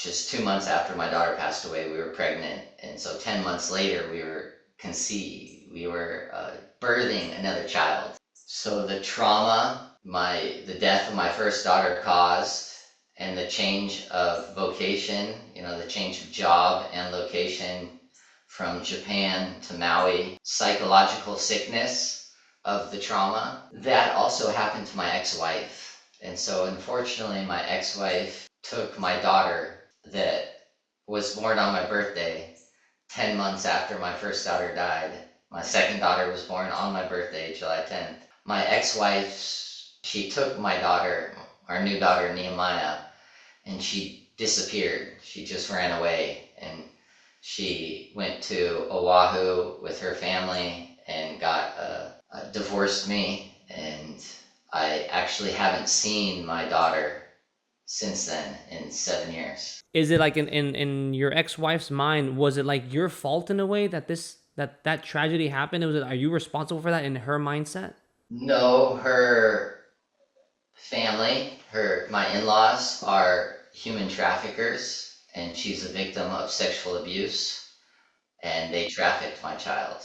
just 2 months after my daughter passed away, we were pregnant. And so 10 months later, we were birthing another child. So the trauma, the death of my first daughter caused, and the change of vocation, the change of job and location from Japan to Maui, psychological sickness of the trauma, that also happened to my ex-wife. And so unfortunately, my ex-wife took my daughter that was born on my birthday 10 months after my first daughter died. My second daughter was born on my birthday, July 10th. My ex-wife, she took my daughter, our new daughter, Nehemiah, and she disappeared. She just ran away, and she went to Oahu with her family and divorced me, and I actually haven't seen my daughter since then in 7 years. Is it like in your ex-wife's mind, was it like your fault in a way that that tragedy happened? Are you responsible for that in her mindset? No, her family, my in-laws are human traffickers, and she's a victim of sexual abuse, and they trafficked my child.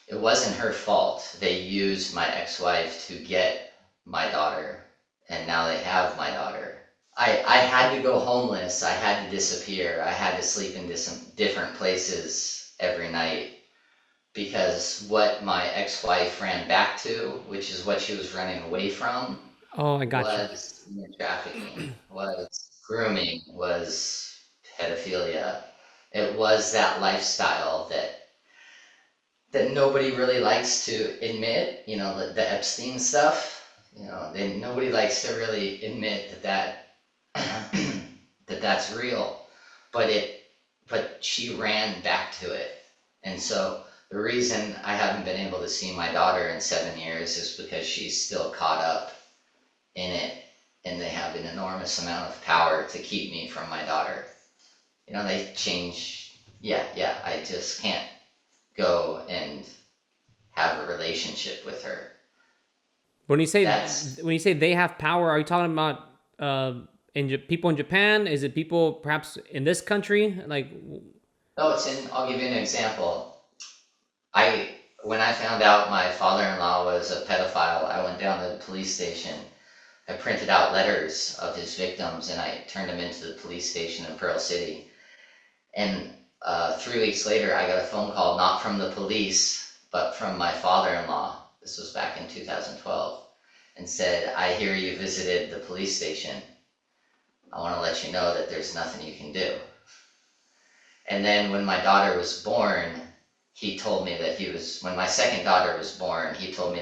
It wasn't her fault. They used my ex-wife to get my daughter, and now they have my daughter. I had to go homeless. I had to disappear. I had to sleep in different places every night, because what my ex-wife ran back to, which is what she was running away from, Oh, I got you. was human trafficking, was grooming, was pedophilia. It was that lifestyle that nobody really likes to admit, the Epstein stuff. Nobody likes to really admit that that's real, but she ran back to it. And so the reason I haven't been able to see my daughter in 7 years is because she's still caught up in it, and they have an enormous amount of power to keep me from my daughter. They change. Yeah, I just can't go and have a relationship with her. When you say That's when you say they have power, are you talking about people in Japan? Is it people perhaps in this country? Like, No, I'll give you an example. When I found out my father-in-law was a pedophile, I went down to the police station. I printed out letters of his victims, and I turned them into the police station in Pearl City. And 3 weeks later, I got a phone call, not from the police, but from my father-in-law. This was back in 2012, and said, "I hear you visited the police station. I want to let you know that there's nothing you can do." And then when my daughter was born, he told me that when my second daughter was born, he told me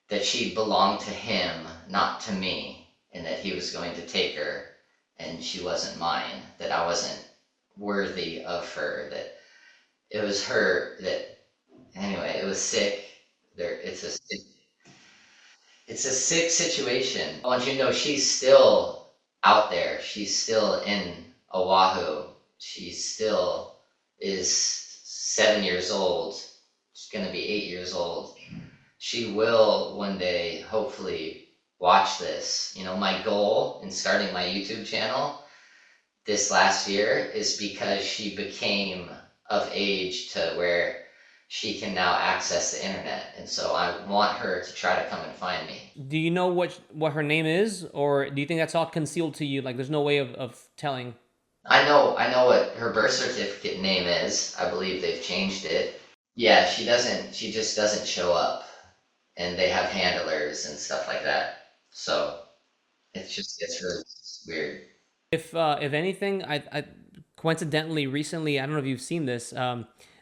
that she belonged to him, not to me, and that he was going to take her, and she wasn't mine, that I wasn't worthy of her, that it was her that, anyway, it was sick. It's a sick situation. I want you to know she's still out there. She's still in Oahu. She still is 7 years old. She's going to be 8 years old. She will one day hopefully watch this. My goal in starting my YouTube channel this last year is because she became of age to where she can now access the internet. And so I want her to try to come and find me. do you know what her name is, or do you think that's all concealed to you? Like, there's no way of telling. I know what her birth certificate name is. I believe they've changed it. Yeah, she just doesn't show up, and they have handlers and stuff like that. So it's really weird. If anything, I coincidentally recently, I don't know if you've seen this.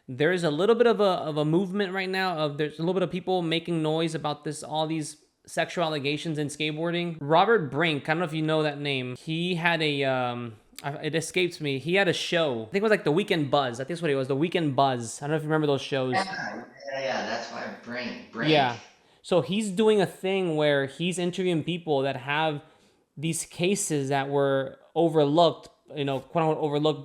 There's a little bit of a movement right now of there's a little bit of people making noise about all these sexual allegations in skateboarding. Robert Brink, I don't know if you know that name. He had it escapes me. He had a show. I think it was like the Weekend Buzz. I think that's what it was. The Weekend Buzz. I don't know if you remember those shows. Yeah, that's why Brink. Yeah. So he's doing a thing where he's interviewing people that have these cases that were overlooked, quote unquote, overlooked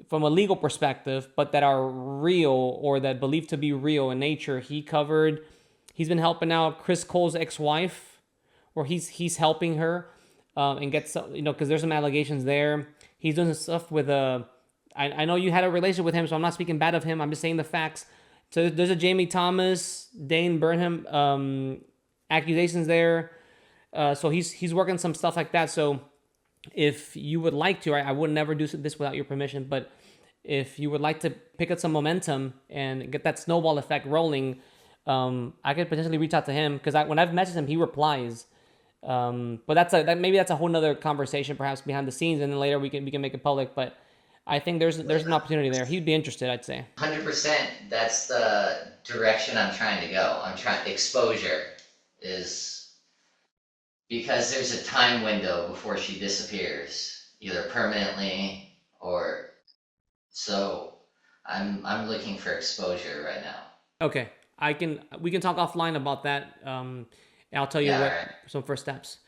from a legal perspective, but that are real or that believed to be real in nature. He's been helping out Chris Cole's ex-wife, or he's helping her. and get some, because there's some allegations there. He's doing some stuff with I know you had a relationship with him, so I'm not speaking bad of him. I'm just saying the facts. So there's a Jamie Thomas, Dane Burnham accusations there. So he's working some stuff like that. So if you would like to, I would never do this without your permission, but if you would like to pick up some momentum and get that snowball effect rolling, I could potentially reach out to him because when I've messaged him, he replies. But maybe that's a whole nother conversation, perhaps behind the scenes, and then later we can make it public. But I think there's an opportunity there. He'd be interested, I'd say. 100%. That's the direction I'm trying to go. I'm trying exposure is because there's a time window before she disappears, either permanently or so. I'm looking for exposure right now. Okay, we can talk offline about that. And I'll tell you Yeah, all what right. some first steps.